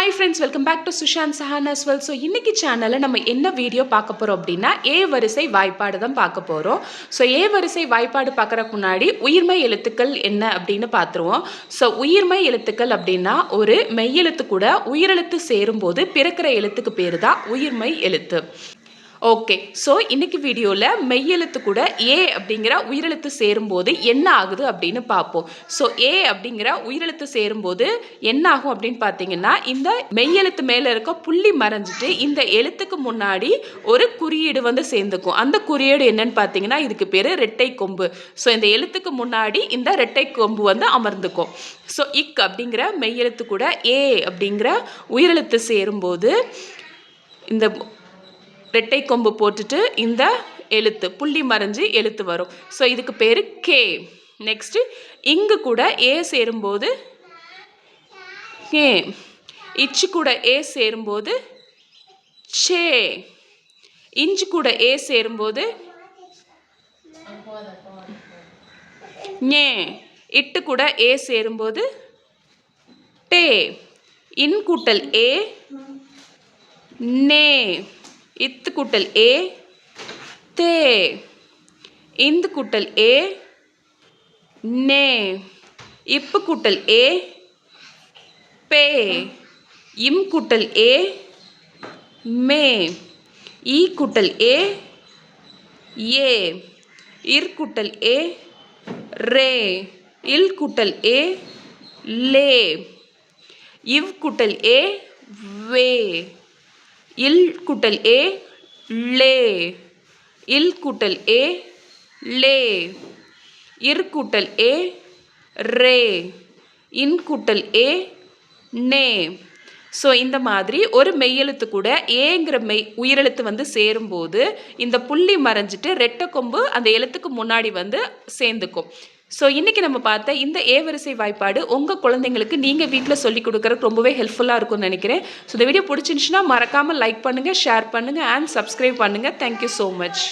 Hi friends, welcome back to Sushan Sahan as well. So இன்னைக்கு சேனல்ல நம்ம என்ன வீடியோ பார்க்க போறோம் அப்படின்னா ஏ வரிசை வாய்ப்பாடு தான் பார்க்க போறோம். ஸோ ஏ வரிசை வாய்ப்பாடு பார்க்கறதுக்கு முன்னாடி உயிர்மெய் எழுத்துக்கள் என்ன அப்படின்னு பார்த்துருவோம். ஸோ உயிர்மெய் எழுத்துக்கள் அப்படின்னா ஒரு மெய்யெழுத்து கூட உயிரெழுத்து சேரும்போது பிறக்கிற எழுத்துக்கு பேரு தான் உயிர்மெய் எழுத்து. ஓகே, ஸோ இன்னைக்கு வீடியோவில் மெய்யெழுத்து கூட ஏ அப்படிங்கிற உயிரெழுத்து சேரும்போது என்ன ஆகுது அப்படின்னு பார்ப்போம். ஸோ ஏ அப்படிங்கிற உயிரெழுத்து சேரும்போது என்ன ஆகும் அப்படின்னு பார்த்தீங்கன்னா, இந்த மெய்யெழுத்து மேலே இருக்க புள்ளி மறைஞ்சிட்டு இந்த எழுத்துக்கு முன்னாடி ஒரு குறியீடு வந்து சேர்ந்துக்கும். அந்த குறியீடு என்னன்னு பார்த்தீங்கன்னா, இதுக்கு பேர் ரெட்டை கொம்பு. ஸோ இந்த எழுத்துக்கு முன்னாடி இந்த ரெட்டை கொம்பு வந்து அமர்ந்துக்கும். ஸோ இக் அப்படிங்கிற மெய்யெழுத்து கூட ஏ அப்படிங்கிற உயிரெழுத்து சேரும்போது இந்த ரெட்டை கொம்பு போட்டுட்டு இந்த எழுத்து புள்ளி மறைஞ்சு எழுத்து வரும். ஸோ இதுக்கு பேர் கே. நெக்ஸ்ட் இங்கு கூட ஏ சேரும்போது கே, இச்சு கூட ஏ சேரும்போது சே, இஞ்சு கூட ஏ சேரும்போது நே, இட்டு கூட ஏ சேரும்போது டே, இன் கூட்டல் ஏ நே, இத்து கூட்டல் ஏ தே, இந்து கூட்டல் ஏ நே, இப்பு கூட்டல் ஏ பே, இம் கூட்டல் ஏ மே, ஈ கூட்டல் ஏ ஏ, இர் கூட்டல் ஏ ரே, இல் கூட்டல் ஏ லே, இவ் கூட்டல் ஏ வே, இல் கூட்டல் ஏ லே, இல் கூட்டல் ஏ லே, இர் கூட்டல் ஏ ரே, இன் கூட்டல் ஏ நே. ஸோ இந்த மாதிரி ஒரு மெய்யெழுத்து கூட ஏங்கிற உயிரெழுத்து வந்து சேரும்போது இந்த புள்ளி மறைஞ்சிட்டு ரெட்டை கொம்பு அந்த எழுத்துக்கு முன்னாடி வந்து சேர்ந்துக்கும். ஸோ இன்றைக்கி நம்ம பார்த்த இந்த ஏ வரிசை வாய்ப்பாடு உங்கள் குழந்தைங்களுக்கு நீங்கள் வீட்டில் சொல்லிக் கொடுக்குறதுக்கு ரொம்பவே ஹெல்ப்ஃபுல்லாக இருக்கும்னு நினைக்கிறேன். ஸோ இந்த வீடியோ பிடிச்சிருந்துச்சுன்னா மறக்காமல் லைக் பண்ணுங்கள், ஷேர் பண்ணுங்கள் அண்ட் சப்ஸ்கிரைப் பண்ணுங்கள். Thank you so much.